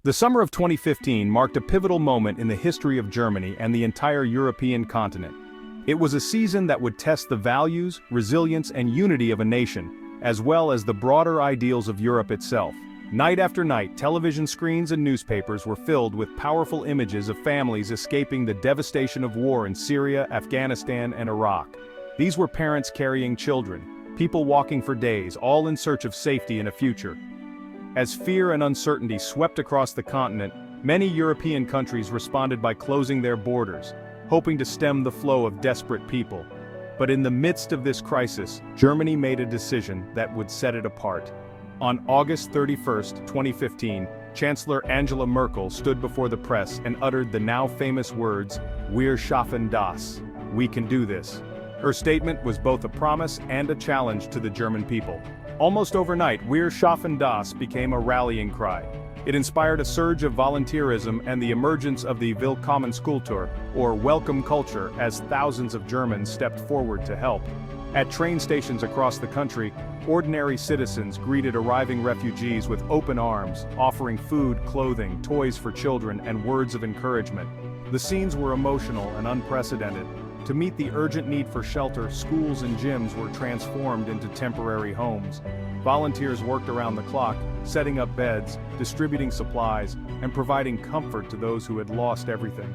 The summer of 2015 marked a pivotal moment in the history of Germany and the entire European continent. It was a season that would test the values, resilience, and unity of a nation, as well as the broader ideals of Europe itself. Night after night, television screens and newspapers were filled with powerful images of families escaping the devastation of war in Syria, Afghanistan, and Iraq. These were parents carrying children, people walking for days, all in search of safety and a future. As fear and uncertainty swept across the continent, many European countries responded by closing their borders, hoping to stem the flow of desperate people. But in the midst of this crisis, Germany made a decision that would set it apart. On August 31, 2015, Chancellor Angela Merkel stood before the press and uttered the now famous words, "Wir schaffen das," "We can do this." Her statement was both a promise and a challenge to the German people. Almost overnight, "Wir schaffen das" became a rallying cry. It inspired a surge of volunteerism and the emergence of the Willkommenskultur, or welcome culture, as thousands of Germans stepped forward to help. At train stations across the country, ordinary citizens greeted arriving refugees with open arms, offering food, clothing, toys for children, and words of encouragement. The scenes were emotional and unprecedented. To meet the urgent need for shelter, schools and gyms were transformed into temporary homes. Volunteers worked around the clock, setting up beds, distributing supplies, and providing comfort to those who had lost everything.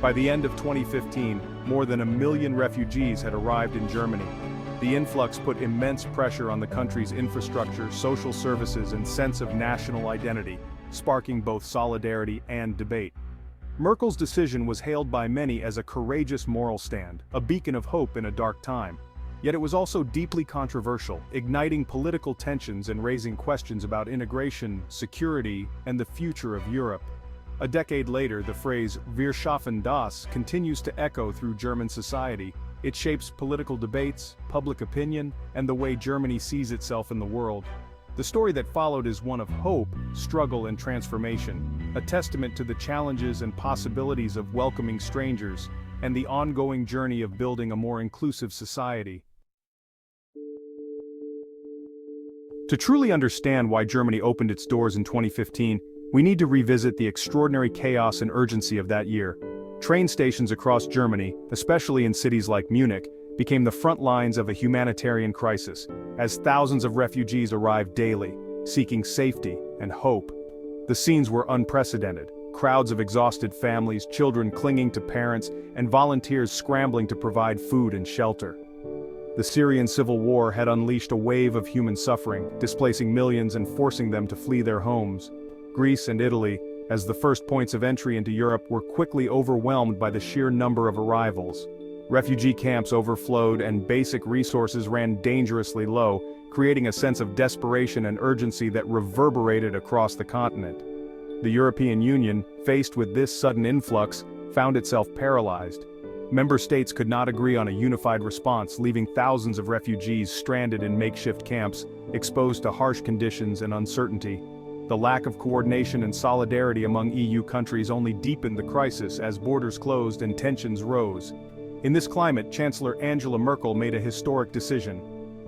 By the end of 2015, more than 1 million refugees had arrived in Germany. The influx put immense pressure on the country's infrastructure, social services, and sense of national identity, sparking both solidarity and debate. Merkel's decision was hailed by many as a courageous moral stand, a beacon of hope in a dark time. Yet it was also deeply controversial, igniting political tensions and raising questions about integration, security, and the future of Europe. A decade later, the phrase "Wir schaffen das" continues to echo through German society. It shapes political debates, public opinion, and the way Germany sees itself in the world. The story that followed is one of hope, struggle, and transformation, a testament to the challenges and possibilities of welcoming strangers, and the ongoing journey of building a more inclusive society. To truly understand why Germany opened its doors in 2015, we need to revisit the extraordinary chaos and urgency of that year. Train stations across Germany, especially in cities like Munich, became the front lines of a humanitarian crisis, as thousands of refugees arrived daily, seeking safety and hope. The scenes were unprecedented. Crowds of exhausted families, children clinging to parents, and volunteers scrambling to provide food and shelter. The Syrian civil war had unleashed a wave of human suffering, displacing millions and forcing them to flee their homes. Greece and Italy, as the first points of entry into Europe, were quickly overwhelmed by the sheer number of arrivals. Refugee camps overflowed and basic resources ran dangerously low, creating a sense of desperation and urgency that reverberated across the continent. The European Union, faced with this sudden influx, found itself paralyzed. Member states could not agree on a unified response, leaving thousands of refugees stranded in makeshift camps, exposed to harsh conditions and uncertainty. The lack of coordination and solidarity among EU countries only deepened the crisis as borders closed and tensions rose. In this climate, Chancellor Angela Merkel made a historic decision.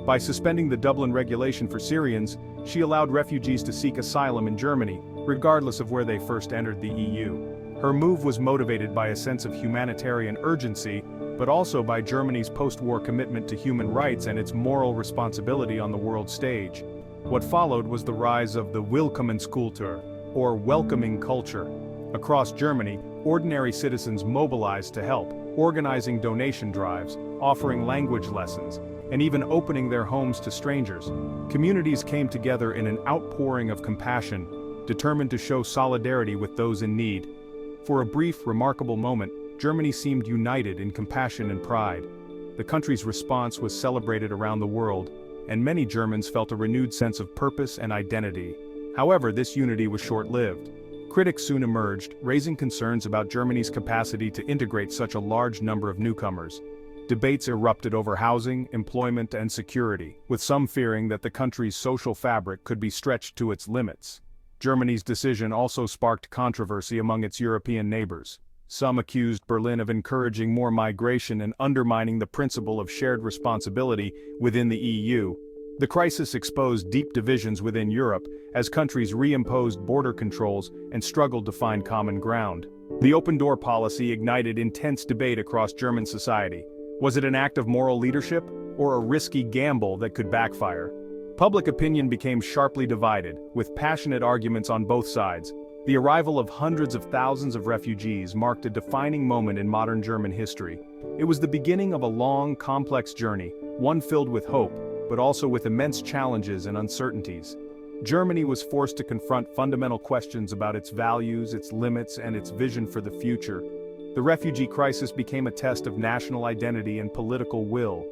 By suspending the Dublin regulation for Syrians, she allowed refugees to seek asylum in Germany, regardless of where they first entered the EU. Her move was motivated by a sense of humanitarian urgency, but also by Germany's post-war commitment to human rights and its moral responsibility on the world stage. What followed was the rise of the Willkommenskultur, or welcoming culture. Across Germany, ordinary citizens mobilized to help, organizing donation drives, offering language lessons, and even opening their homes to strangers. Communities came together in an outpouring of compassion, determined to show solidarity with those in need. For a brief, remarkable moment, Germany seemed united in compassion and pride. The country's response was celebrated around the world, and many Germans felt a renewed sense of purpose and identity. However, this unity was short-lived. Critics soon emerged, raising concerns about Germany's capacity to integrate such a large number of newcomers. Debates erupted over housing, employment, and security, with some fearing that the country's social fabric could be stretched to its limits. Germany's decision also sparked controversy among its European neighbors. Some accused Berlin of encouraging more migration and undermining the principle of shared responsibility within the EU. The crisis exposed deep divisions within Europe as countries reimposed border controls and struggled to find common ground. The open-door policy ignited intense debate across German society. Was it an act of moral leadership, or a risky gamble that could backfire? Public opinion became sharply divided, with passionate arguments on both sides. The arrival of hundreds of thousands of refugees marked a defining moment in modern German history. It was the beginning of a long, complex journey, one filled with hope, but also with immense challenges and uncertainties. Germany was forced to confront fundamental questions about its values, its limits, and its vision for the future. The refugee crisis became a test of national identity and political will.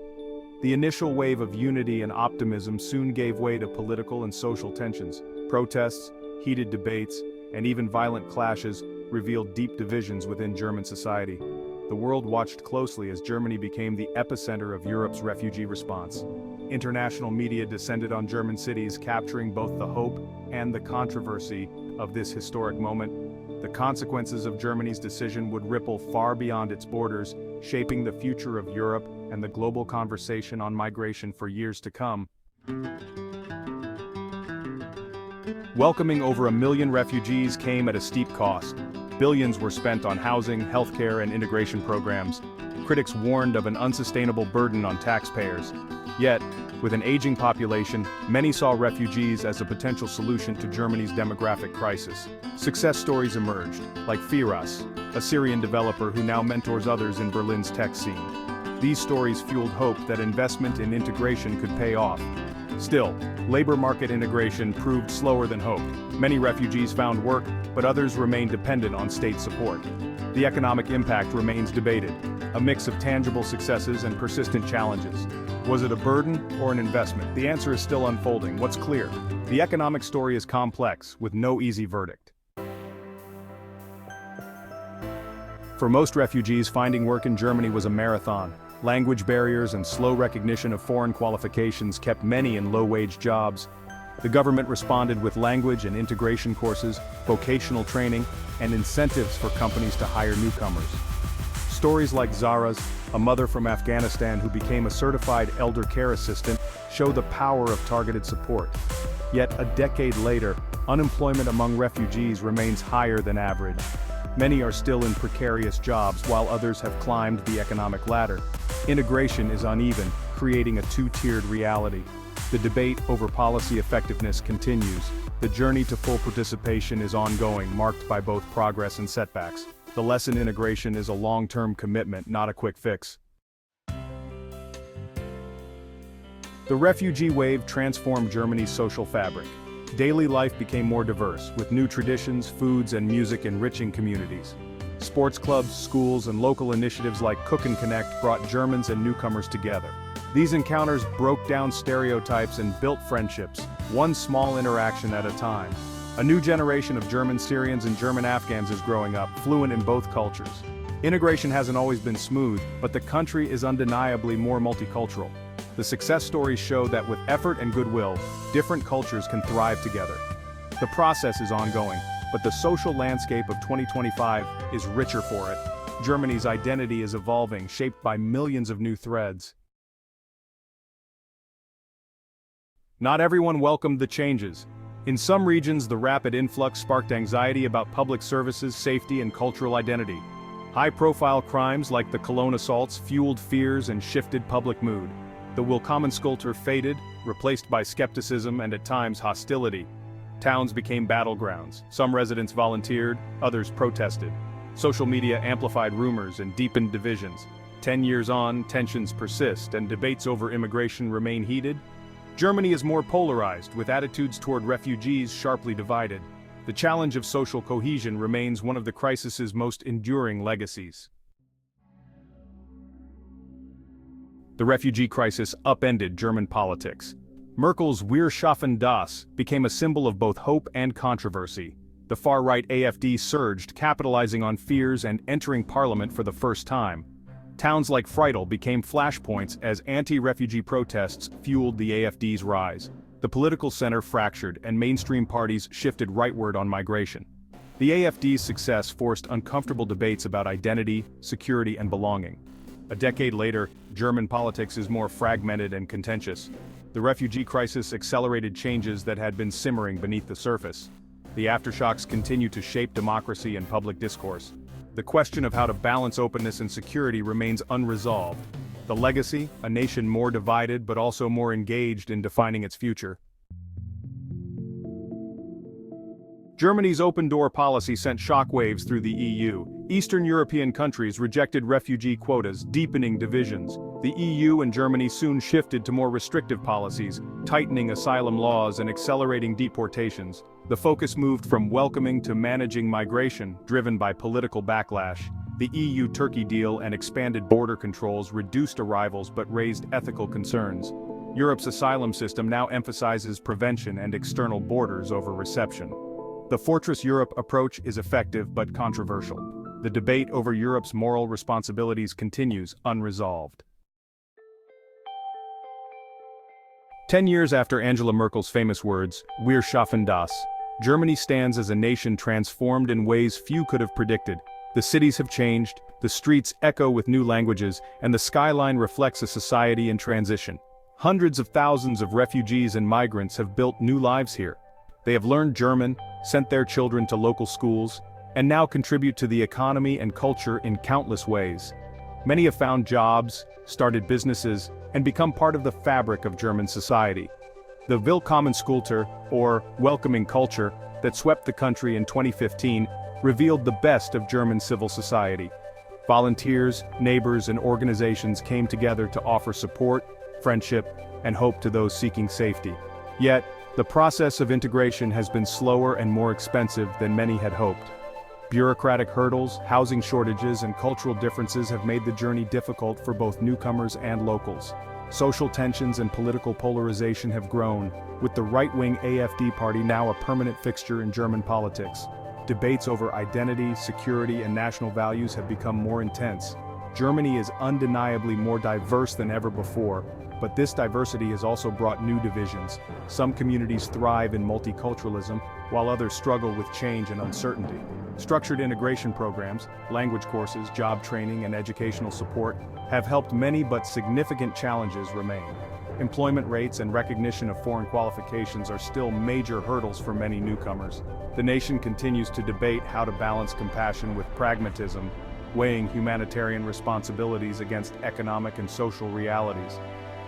The initial wave of unity and optimism soon gave way to political and social tensions. Protests, heated debates, and even violent clashes revealed deep divisions within German society. The world watched closely as Germany became the epicenter of Europe's refugee response. International media descended on German cities, capturing both the hope and the controversy of this historic moment. The consequences of Germany's decision would ripple far beyond its borders, shaping the future of Europe and the global conversation on migration for years to come. Welcoming over 1 million refugees came at a steep cost. Billions were spent on housing, healthcare, and integration programs. Critics warned of an unsustainable burden on taxpayers. Yet, with an aging population, many saw refugees as a potential solution to Germany's demographic crisis. Success stories emerged, like Firas, a Syrian developer who now mentors others in Berlin's tech scene. These stories fueled hope that investment in integration could pay off. Still, labor market integration proved slower than hoped. Many refugees found work, but others remained dependent on state support. The economic impact remains debated, a mix of tangible successes and persistent challenges. Was it a burden or an investment? The answer is still unfolding. What's clear? The economic story is complex, with no easy verdict. For most refugees, finding work in Germany was a marathon. Language barriers and slow recognition of foreign qualifications kept many in low-wage jobs. The government responded with language and integration courses, vocational training, and incentives for companies to hire newcomers. Stories like Zara's, a mother from Afghanistan who became a certified elder care assistant, show the power of targeted support. Yet a decade later, unemployment among refugees remains higher than average. Many are still in precarious jobs while others have climbed the economic ladder. Integration is uneven, creating a two-tiered reality. The debate over policy effectiveness continues. The journey to full participation is ongoing, marked by both progress and setbacks. The lesson: integration is a long-term commitment, not a quick fix. The refugee wave transformed Germany's social fabric. Daily life became more diverse, with new traditions, foods, and music enriching communities. Sports clubs, schools, and local initiatives like Cook and Connect brought Germans and newcomers together. These encounters broke down stereotypes and built friendships, one small interaction at a time. A new generation of German Syrians and German Afghans is growing up, fluent in both cultures. Integration hasn't always been smooth, but the country is undeniably more multicultural. The success stories show that with effort and goodwill, different cultures can thrive together. The process is ongoing, but the social landscape of 2025 is richer for it. Germany's identity is evolving, shaped by millions of new threads. Not everyone welcomed the changes. In some regions, the rapid influx sparked anxiety about public services, safety, and cultural identity. High-profile crimes like the Cologne assaults fueled fears and shifted public mood. The Willkommenskultur faded, replaced by skepticism and at times hostility. Towns became battlegrounds. Some residents volunteered, others protested. Social media amplified rumors and deepened divisions. 10 years on, tensions persist and debates over immigration remain heated. Germany is more polarized, with attitudes toward refugees sharply divided. The challenge of social cohesion remains one of the crisis's most enduring legacies. The refugee crisis upended German politics. Merkel's Wir schaffen das became a symbol of both hope and controversy. The far-right AfD surged, capitalizing on fears and entering parliament for the first time. Towns like Friedel became flashpoints as anti-refugee protests fueled the AfD's rise. The political center fractured and mainstream parties shifted rightward on migration. The AfD's success forced uncomfortable debates about identity, security, and belonging. A decade later, German politics is more fragmented and contentious. The refugee crisis accelerated changes that had been simmering beneath the surface. The aftershocks continue to shape democracy and public discourse. The question of how to balance openness and security remains unresolved. The legacy, a nation more divided but also more engaged in defining its future. Germany's open-door policy sent shockwaves through the EU. Eastern European countries rejected refugee quotas, deepening divisions. The EU and Germany soon shifted to more restrictive policies, tightening asylum laws and accelerating deportations. The focus moved from welcoming to managing migration, driven by political backlash. The EU-Turkey deal and expanded border controls reduced arrivals but raised ethical concerns. Europe's asylum system now emphasizes prevention and external borders over reception. The Fortress Europe approach is effective but controversial. The debate over Europe's moral responsibilities continues unresolved. 10 years after Angela Merkel's famous words, "Wir schaffen das," Germany stands as a nation transformed in ways few could have predicted. The cities have changed, the streets echo with new languages, and the skyline reflects a society in transition. Hundreds of thousands of refugees and migrants have built new lives here. They have learned German, sent their children to local schools, and now contribute to the economy and culture in countless ways. Many have found jobs, started businesses, and become part of the fabric of German society. The Willkommenskultur, or welcoming culture, that swept the country in 2015, revealed the best of German civil society. Volunteers, neighbors, and organizations came together to offer support, friendship, and hope to those seeking safety. Yet, the process of integration has been slower and more expensive than many had hoped. Bureaucratic hurdles, housing shortages, and cultural differences have made the journey difficult for both newcomers and locals. Social tensions and political polarization have grown, with the right-wing AfD party now a permanent fixture in German politics. Debates over identity, security, and national values have become more intense. Germany is undeniably more diverse than ever before, but this diversity has also brought new divisions. Some communities thrive in multiculturalism, while others struggle with change and uncertainty. Structured integration programs, language courses, job training, and educational support have helped many, but significant challenges remain. Employment rates and recognition of foreign qualifications are still major hurdles for many newcomers. The nation continues to debate how to balance compassion with pragmatism, weighing humanitarian responsibilities against economic and social realities.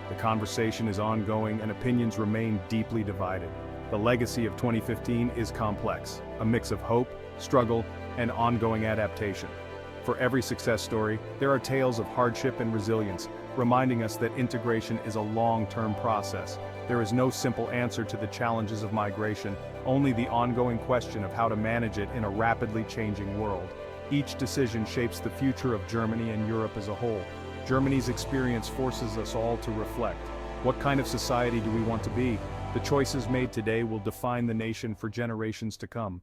The conversation is ongoing and opinions remain deeply divided. The legacy of 2015 is complex, a mix of hope, struggle, and ongoing adaptation. For every success story, there are tales of hardship and resilience, reminding us that integration is a long-term process. There is no simple answer to the challenges of migration, only the ongoing question of how to manage it in a rapidly changing world. Each decision shapes the future of Germany and Europe as a whole. Germany's experience forces us all to reflect. What kind of society do we want to be? The choices made today will define the nation for generations to come.